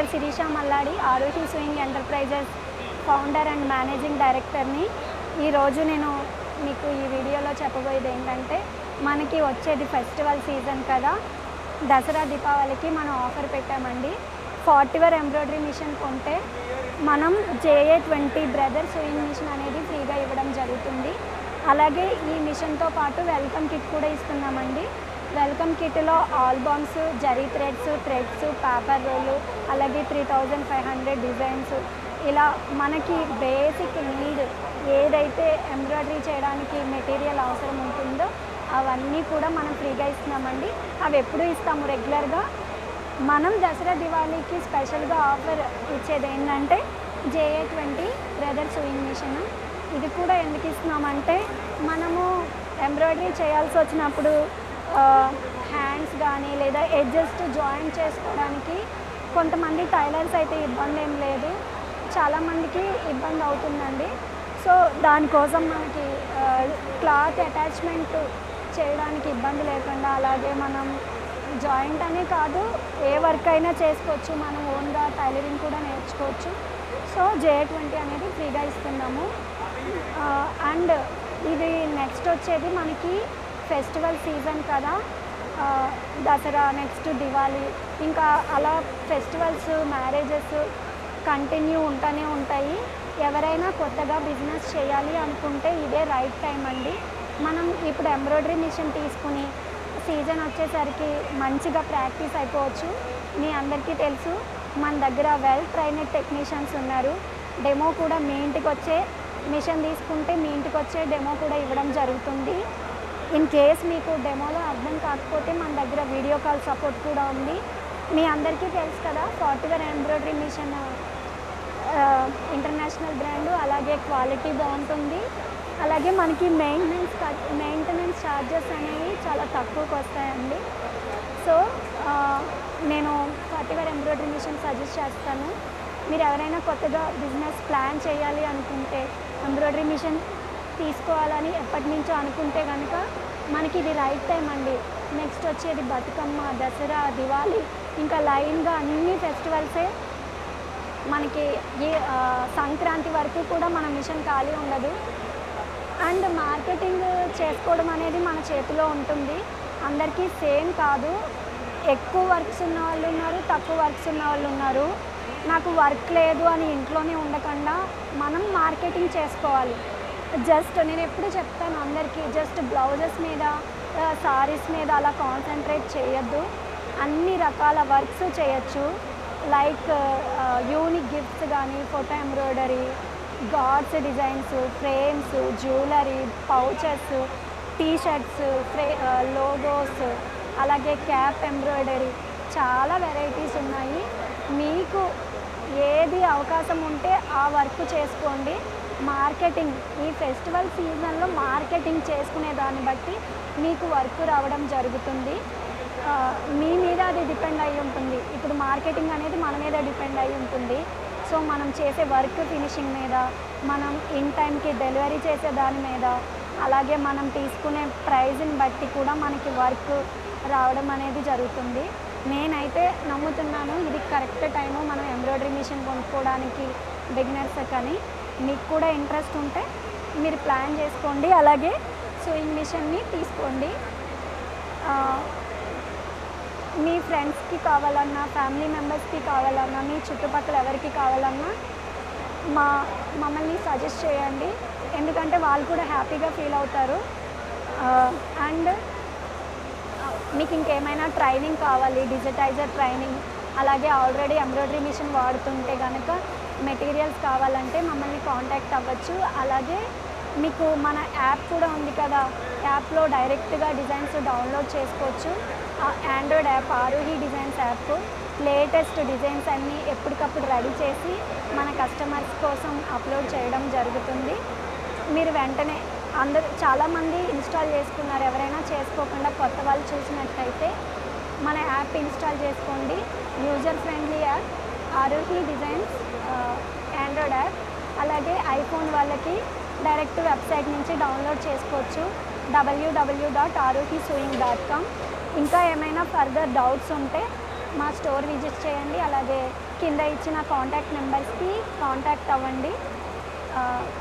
Doctor Sirisha Malladi, Aarohi sewing enterprises founder and managing డైరెక్టర్ని. ఈరోజు నేను మీకు ఈ వీడియోలో చెప్పబోయేది ఏంటంటే, మనకి వచ్చేది ఫెస్టివల్ సీజన్ కదా, దసరా దీపావళికి మనం ఆఫర్ పెట్టామండి. 40 ఎంబ్రాయిడరీ మిషన్ కొంటే మనం JA20 బ్రదర్ సూయింగ్ మిషన్ అనేది ఫ్రీగా ఇవ్వడం జరుగుతుంది. అలాగే ఈ మిషన్తో పాటు వెల్కమ్ కిట్ కూడా ఇస్తున్నామండి. వెల్కమ్ కిట్లో albums, zari threads, paper roll, అలాగే 3500 డిజైన్స్, ఇలా మనకి బేసిక్ నీడ్ ఏదైతే ఎంబ్రాయిడరీ చేయడానికి మెటీరియల్ అవసరం ఉంటుందో అవన్నీ కూడా మనం ఫ్రీగా ఇస్తున్నామండి. అవి ఎప్పుడు ఇస్తాము రెగ్యులర్గా. మనం దసరా దివాళీకి స్పెషల్గా ఆఫర్ ఇచ్చేది ఏంటంటే JA20 బ్రదర్ సూయింగ్ మిషన్. ఇది కూడా ఎందుకు ఇస్తున్నామంటే, మనము ఎంబ్రాయిడరీ చేయాల్సి వచ్చినప్పుడు హ్యాండ్స్ కానీ లేదా ఎడ్జస్ట్ జాయింట్ చేసుకోవడానికి కొంతమంది టైలర్స్ అయితే ఇబ్బంది ఏం లేదు, చాలామందికి ఇబ్బంది అవుతుందండి. సో దానికోసం మనకి క్లాత్ అటాచ్మెంట్ చేయడానికి ఇబ్బంది లేకుండా, అలాగే మనం జాయింట్ అనే కాదు ఏ వర్క్ అయినా చేసుకోవచ్చు, మనం ఓన్గా టైలరింగ్ కూడా నేర్చుకోవచ్చు. సో JA20 అనేది ఫ్రీగా ఇస్తున్నాము. అండ్ ఇది నెక్స్ట్ వచ్చేది మనకి ఫెస్టివల్ సీజన్ కదా, దసరా, నెక్స్ట్ దివాళీ, ఇంకా అలా ఫెస్టివల్స్, మ్యారేజెస్ కంటిన్యూ ఉంటూనే ఉంటాయి. ఎవరైనా కొత్తగా బిజినెస్ చేయాలి అనుకుంటే ఇదే రైట్ టైం అండి. మనం ఇప్పుడు ఎంబ్రాయిడరీ మిషన్ తీసుకుని సీజన్ వచ్చేసరికి మంచిగా ప్రాక్టీస్ అయిపోవచ్చు. మీ అందరికీ తెలుసు, మన దగ్గర వెల్ ట్రైనడ్ టెక్నీషియన్స్ ఉన్నారు. డెమో కూడా మీ ఇంటికి వచ్చే, మిషన్ తీసుకుంటే మీ ఇంటికి వచ్చే డెమో కూడా ఇవ్వడం జరుగుతుంది. ఇన్ కేస్ మీకు డెమోలో అర్థం కాకపోతే మన దగ్గర వీడియో కాల్ సపోర్ట్ కూడా ఉంది. మీ అందరికీ తెలుసు కదా, 40 ఎంబ్రాయిడరీ మిషన్ ఇంటర్నేషనల్ బ్రాండ్, అలాగే క్వాలిటీ బాగుంటుంది. అలాగే మనకి మెయింటెనెన్స్ ఛార్జెస్ అనేవి చాలా తక్కువకి వస్తాయండి. సో నేను 40 ఎంబ్రాయిడరీ మిషన్ సజెస్ట్ చేస్తాను. మీరు ఎవరైనా కొత్తగా బిజినెస్ ప్లాన్ చేయాలి అనుకుంటే, ఎంబ్రాయిడరీ మిషన్ తీసుకోవాలని ఎప్పటి నుంచో అనుకుంటే కనుక మనకి ఇది రైట్ టైం అండి. నెక్స్ట్ వచ్చేది బతుకమ్మ, దసరా, దివాళీ, ఇంకా లైన్గా అన్ని ఫెస్టివల్సే మనకి. సంక్రాంతి వరకు కూడా మన మిషన్ ఖాళీ ఉండదు. అండ్ మార్కెటింగ్ చేసుకోవడం అనేది మన చేతిలో ఉంటుంది. అందరికీ సేమ్ కాదు, ఎక్కువ వర్క్స్ ఉన్న వాళ్ళు ఉన్నారు, తక్కువ వర్క్స్ ఉన్న వాళ్ళు ఉన్నారు. నాకు వర్క్ లేదు అని ఇంట్లోనే ఉండకుండా మనం మార్కెటింగ్ చేసుకోవాలి. జస్ట్ నేను ఎప్పుడు చెప్తాను అందరికీ, జస్ట్ బ్లౌజెస్ మీద, సారీస్ మీద అలా కాన్సన్ట్రేట్ చేయొద్దు. అన్ని రకాల వర్క్స్ చేయొచ్చు. లైక్ యూనిక్ గిఫ్ట్స్ కానీ, photo embroidery, gods designs, frames, jewellery, pouches, T shirts, logos, అలాగే క్యాప్ ఎంబ్రాయిడరీ, చాలా వెరైటీస్ ఉన్నాయి. మీకు ఏది అవకాశం ఉంటే ఆ వర్క్ చేసుకోండి. మార్కెటింగ్ ఈ ఫెస్టివల్ సీజన్లో మార్కెటింగ్ చేసుకునే దాన్ని బట్టి మీకు వర్క్ రావడం జరుగుతుంది. మీ మీద అది డిపెండ్ అయి ఉంటుంది. ఇప్పుడు మార్కెటింగ్ అనేది మన మీద డిపెండ్ అయి ఉంటుంది. సో మనం చేసే వర్క్ ఫినిషింగ్ మీద, మనం ఇన్ టైంకి డెలివరీ చేసే దాని మీద, అలాగే మనం తీసుకునే ప్రైజ్ని బట్టి కూడా మనకి వర్క్ రావడం అనేది జరుగుతుంది. నేనైతే నమ్ముతున్నాను ఇది కరెక్ట్ టైము మనం ఎంబ్రాయిడరీ మిషన్ కొనుక్కోవడానికి బిగినర్స్. కానీ మీకు కూడా ఇంట్రెస్ట్ ఉంటే మీరు ప్లాన్ చేసుకోండి, అలాగే సూయింగ్ మిషన్ని తీసుకోండి. మీ ఫ్రెండ్స్కి కావాలన్నా, ఫ్యామిలీ మెంబర్స్కి కావాలన్నా, మీ చుట్టుపక్కల ఎవరికి కావాలన్నా మమ్మల్ని సజెస్ట్ చేయండి. ఎందుకంటే వాళ్ళు కూడా హ్యాపీగా ఫీల్ అవుతారు. అండ్ మీకు ఇంకేమైనా ట్రైనింగ్ కావాలి, డిజిటైజర్ ట్రైనింగ్, అలాగే ఆల్రెడీ ఎంబ్రాయిడరీ మిషన్ వాడుతుంటే కనుక మెటీరియల్స్ కావాలంటే మమ్మల్ని కాంటాక్ట్ అవ్వచ్చు. అలాగే మీకు మన యాప్ కూడా ఉంది కదా, యాప్లో డైరెక్ట్గా డిజైన్స్ డౌన్లోడ్ చేసుకోవచ్చు. Android app, Aarohi designs app, latest designs అన్నీ ఎప్పటికప్పుడు రెడీ చేసి మన కస్టమర్స్ కోసం అప్లోడ్ చేయడం జరుగుతుంది. మీరు వెంటనే చాలామంది ఇన్స్టాల్ చేసుకున్నారు. ఎవరైనా చేసుకోకుండా కొత్త వాళ్ళు చూసినట్టయితే మన యాప్ ఇన్స్టాల్ చేసుకోండి. User friendly app, Aarohi designs Android app. అలాగే ఐఫోన్ వాళ్ళకి డైరెక్ట్ వెబ్సైట్ నుంచి డౌన్లోడ్ చేసుకోవచ్చు, www.arohisewing.com. ఇంకా ఏమైనా ఫర్దర్ డౌట్స్ ఉంటే మా స్టోర్ విజిట్ చేయండి. అలాగే కింద ఇచ్చిన కాంటాక్ట్ నెంబర్స్కి కాంటాక్ట్ అవ్వండి.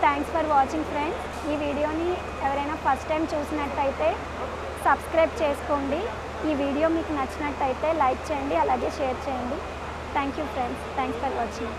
Thanks for watching friends. ఈ వీడియోని ఎవరైనా ఫస్ట్ టైం చూసినట్టయితే సబ్స్క్రైబ్ చేసుకోండి. ఈ వీడియో మీకు నచ్చినట్టయితే లైక్ చేయండి, అలాగే షేర్ చేయండి. Thank you friends. Thanks for watching.